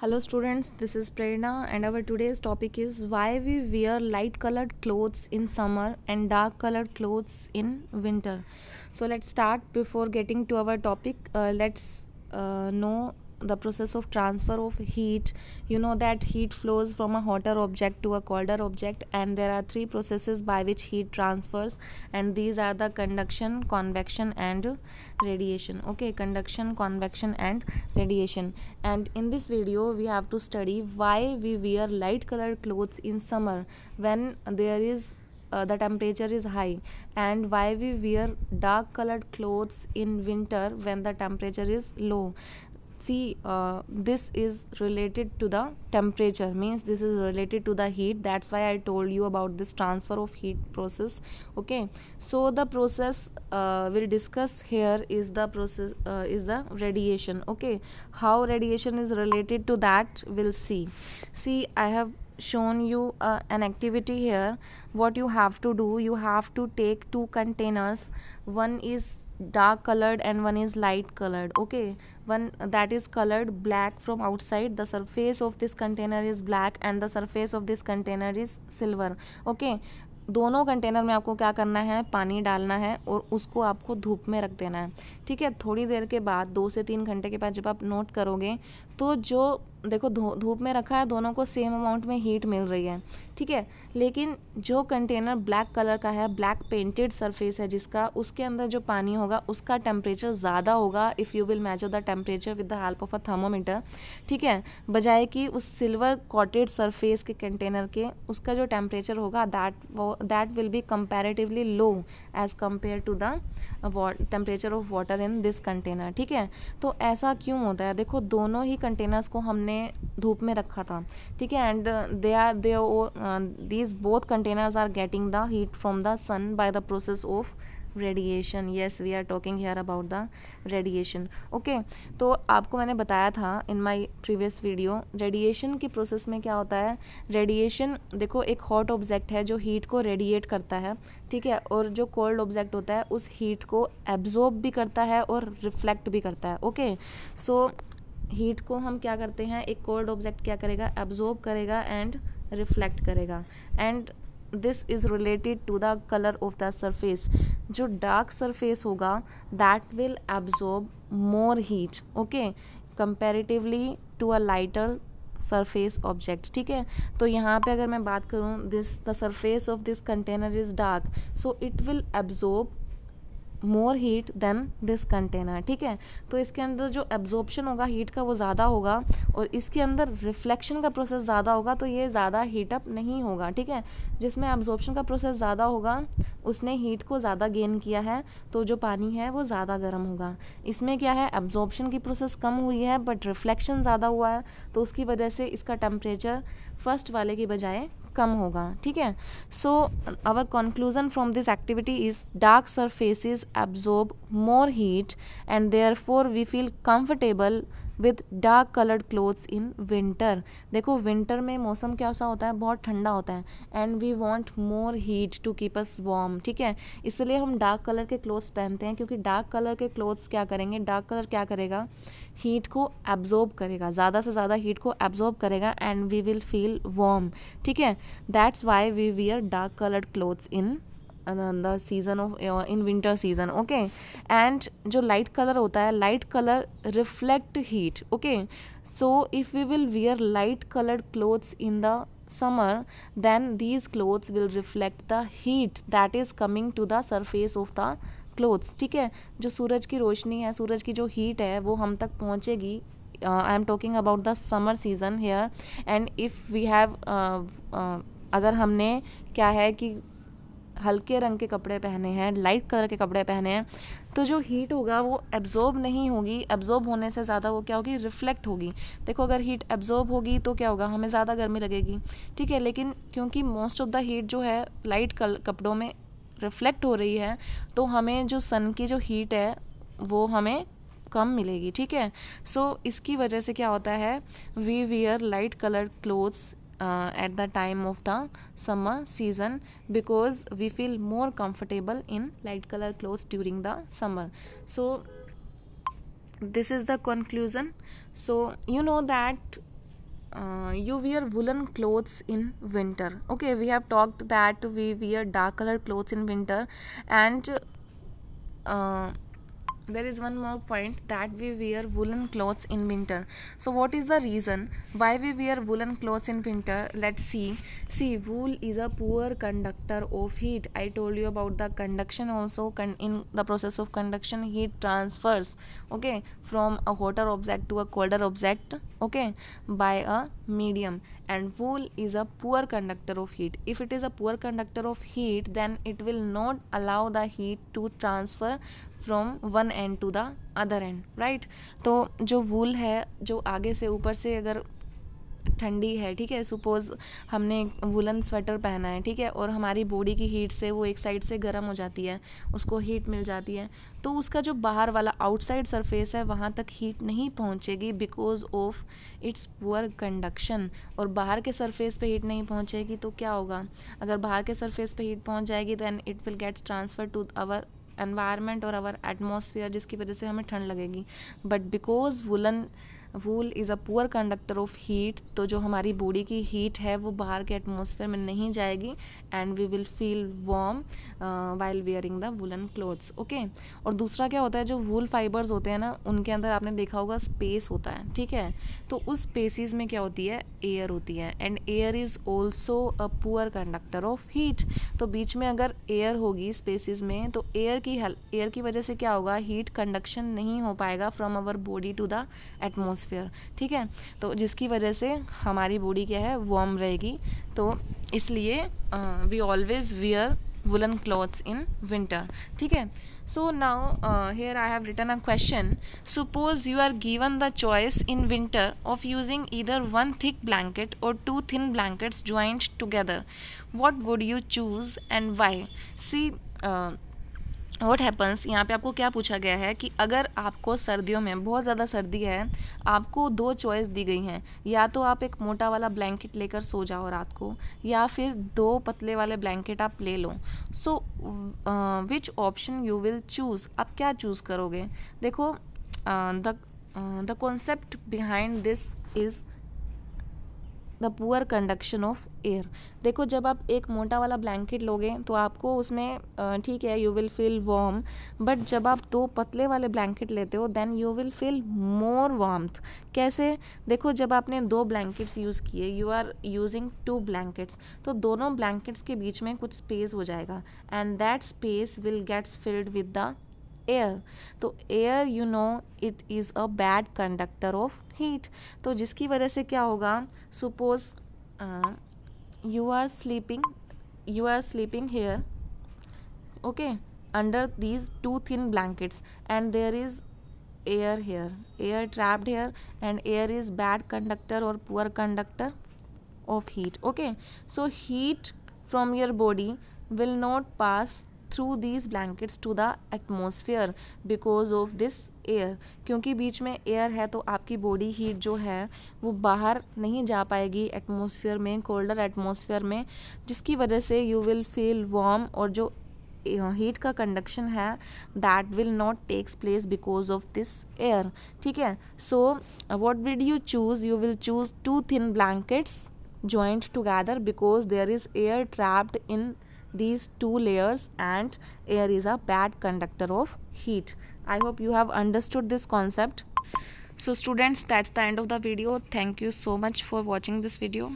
Hello students, this is Prerna and our today's topic is why we wear light colored clothes in summer and dark colored clothes in winter. So let's start. Before getting to our topic, let's know the process of transfer of heat. You know that heat flows from a hotter object to a colder object, and there are three processes by which heat transfers, and these are the conduction, convection and radiation. Okay, conduction, convection and radiation. And in this video we have to study why we wear light colored clothes in summer when there is the temperature is high, and why we wear dark colored clothes in winter when the temperature is low. See, this is related to the temperature, means this is related to the heat. That's why I told you about this transfer of heat process. Okay, so the process we'll discuss here is the process is the radiation. Okay, how radiation is related to that we'll see. I have shown you an activity here. What you have to do, you have to take two containers, one is dark colored and one is light colored. Okay, one that is colored black from outside, the surface of this container is black and the surface of this container is silver. Okay, दोनों container में आपको क्या करना है, पानी डालना है और उसको आपको धूप में रख देना है. ठीक है, थोड़ी देर के बाद 2 से 3 घंटे के बाद जब आप नोट करोगे तो जो देखो धूप में रखा है दोनों को सेम अमाउंट में हीट मिल रही है. ठीक है, लेकिन जो कंटेनर ब्लैक कलर का है, ब्लैक पेंटेड सरफेस है जिसका, उसके अंदर जो पानी होगा उसका टेम्परेचर ज़्यादा होगा if you will measure the temperature with the help of a thermometer. ठीक है, बजाय कि उस सिल्वर कॉटेड सरफेस के कंटेनर के उसका जो टेम्परेचर होगा that will be comparatively low as compare to the temperature of water in this container. ठीक है, तो ऐसा क्यों होता है, देखो दोनों ही कंटेनर्स को हमने धूप में रखा था. ठीक है, and these both containers are getting the heat from the sun by the process of radiation. Yes, we are talking here about the radiation. Okay, तो आपको मैंने बताया था in my previous video radiation की प्रोसेस में क्या होता है. रेडिएशन देखो एक हॉट ऑब्जेक्ट है जो हीट को रेडिएट करता है. ठीक है, और जो कोल्ड ऑब्जेक्ट होता है उस हीट को एब्जॉर्ब भी करता है और रिफ्लेक्ट भी करता है. ओके, सो हीट को हम क्या करते हैं, एक कोल्ड ऑब्जेक्ट क्या करेगा, एब्जॉर्ब करेगा एंड रिफ्लेक्ट करेगा. And this is related to the colour of the surface. जो डार्क सरफेस होगा that will absorb more heat. Okay, comparatively to a lighter surface object. ठीक है, तो यहाँ पे अगर मैं बात करूँ this the surface of this container is dark, so it will absorb more heat then this container. ठीक है, तो इसके अंदर जो एब्जॉर्प्शन होगा हीट का वो ज़्यादा होगा और इसके अंदर रिफ्लेक्शन का प्रोसेस ज़्यादा होगा, तो ये ज़्यादा हीटअप नहीं होगा. ठीक है, जिसमें एब्जॉर्प्शन का प्रोसेस ज़्यादा होगा उसने हीट को ज़्यादा गेन किया है, तो जो पानी है वो ज़्यादा गर्म होगा. इसमें क्या है, एब्जॉर्प्शन की प्रोसेस कम हुई है बट रिफ्लेक्शन ज़्यादा हुआ है, तो उसकी वजह से इसका टेम्परेचर फर्स्ट वाले की बजाय कम होगा. ठीक है, so our conclusion from this activity is dark surfaces absorb more heat and therefore we feel comfortable with dark coloured clothes in winter. देखो विंटर में मौसम कैसा होता है, बहुत ठंडा होता है and we want more heat to keep us warm. ठीक है, इसलिए हम डार्क कलर के क्लोथ्स पहनते हैं, क्योंकि डार्क कलर के क्लोथ्स क्या करेंगे, डार्क कलर क्या करेगा, हीट को एब्जॉर्ब करेगा, ज़्यादा से ज़्यादा हीट को एब्जॉर्ब करेगा and we will feel warm. ठीक है, that's why we wear dark coloured clothes in the season of in winter season. Okay, and जो लाइट कलर होता है, light colour reflect heat. Okay, so if we will wear light coloured clothes in the summer then these clothes will reflect the heat that is coming to the surface of the clothes. ठीक है, जो सूरज की रोशनी है, सूरज की जो heat है वो हम तक पहुँचेगी. I am talking about the summer season here. And if we have अगर हमने क्या है कि हल्के रंग के कपड़े पहने हैं, लाइट कलर के कपड़े पहने हैं, तो जो हीट होगा वो एब्जॉर्ब नहीं होगी. एब्जॉर्ब होने से ज़्यादा वो क्या होगी, रिफ्लेक्ट होगी. देखो अगर हीट एब्जॉर्ब होगी तो क्या होगा, हमें ज़्यादा गर्मी लगेगी. ठीक है, लेकिन क्योंकि मोस्ट ऑफ द हीट जो है लाइट कपड़ों में रिफ्लेक्ट हो रही है, तो हमें जो सन की जो हीट है वो हमें कम मिलेगी. ठीक है, सो इसकी वजह से क्या होता है, we wear light coloured clothes at the time of the summer season because we feel more comfortable in light color clothes during the summer. So this is the conclusion. So you know that you wear woolen clothes in winter. Okay, we have talked that we wear dark colored clothes in winter, and there is one more point that we wear woolen clothes in winter. So what is the reason why we wear woolen clothes in winter? Let's see, wool is a poor conductor of heat. I told you about the conduction also. In the process of conduction, heat transfers, okay, from a hotter object to a colder object, okay, by a medium. And wool is a poor conductor of heat. If it is a poor conductor of heat, then it will not allow the heat to transfer from one end to the other end, right. तो जो वूल है, जो आगे से ऊपर से अगर ठंडी है, ठीक है, सपोज हमने वुलन स्वेटर पहना है, ठीक है, और हमारी बॉडी की हीट से वो एक साइड से गर्म हो जाती है, उसको हीट मिल जाती है, तो उसका जो बाहर वाला आउटसाइड सरफेस है वहाँ तक हीट नहीं पहुँचेगी because of its poor conduction. और बाहर के सरफेस पे हीट नहीं पहुँचेगी तो क्या होगा? अगर बाहर के सरफेस पे हीट पहुँच जाएगी than it will gets transfer to our environment और आवर एटमॉस्फेयर, जिसकी वजह से हमें ठंड लगेगी. But because wool is a poor conductor of heat, तो जो हमारी बॉडी की हीट है वो बाहर के एटमॉस्फेयर में नहीं जाएगी and we will feel warm while wearing the woollen clothes. Okay. और दूसरा क्या होता है, जो वूल फाइबर्स होते हैं ना, उनके अंदर आपने देखा होगा स्पेस होता है, ठीक है. तो उस स्पेसिस में क्या होती है? एयर होती है. And air is also a poor conductor of heat. तो बीच में अगर एयर होगी स्पेसिस में, तो एयर की वजह से क्या होगा? हीट कंडक्शन नहीं हो पाएगा from our body to the atmosphere, ठीक है. तो जिसकी वजह से हमारी बॉडी क्या है? वार्म रहेगी. तो इसलिए we always wear woollen clothes in winter, ठीक है. So now here I have written a question. Suppose you are given the choice in winter of using either one thick blanket or two thin blankets joined together. What would you choose and why? See, what happens, यहाँ पे आपको क्या पूछा गया है कि अगर आपको सर्दियों में बहुत ज़्यादा सर्दी है, आपको दो चॉइस दी गई हैं, या तो आप एक मोटा वाला ब्लैंकेट लेकर सो जाओ रात को, या फिर दो पतले वाले ब्लैंकेट आप ले लो. So which option you will choose? आप क्या चूज़ करोगे? देखो, the concept behind this is the poor conduction of air. देखो, जब आप एक मोटा वाला ब्लैंकेट लोगे तो आपको उसमें ठीक है, you will feel warm. But जब आप दो पतले वाले ब्लैंकेट लेते हो then you will feel more warmth. कैसे? देखो, जब आपने दो ब्लैंकेट्स यूज़ किए, you are using two blankets, तो दोनों ब्लैंकेट्स के बीच में कुछ स्पेस हो जाएगा and that space will gets filled with the air. तो air, you know, it is a bad conductor of heat. तो जिसकी वजह से क्या होगा? Suppose you are sleeping here, okay, under these two thin blankets, and there is air trapped here, and air is bad conductor or poor conductor of heat. Okay, so heat from your body will not pass through these blankets to the atmosphere because of this air. क्योंकि बीच में air है तो आपकी body heat जो है वो बाहर नहीं जा पाएगी एटमॉस्फेयर में, कोल्डर एटमॉस्फेयर में, जिसकी वजह से यू विल फील वार्म. और जो हीट का कंडक्शन है that will not takes place because of this air, ठीक है. So what will you choose? You will choose two thin blankets joined together because there is air trapped in these two layers and air is a bad conductor of heat. I hope you have understood this concept. So students, that's the end of the video. Thank you so much for watching this video.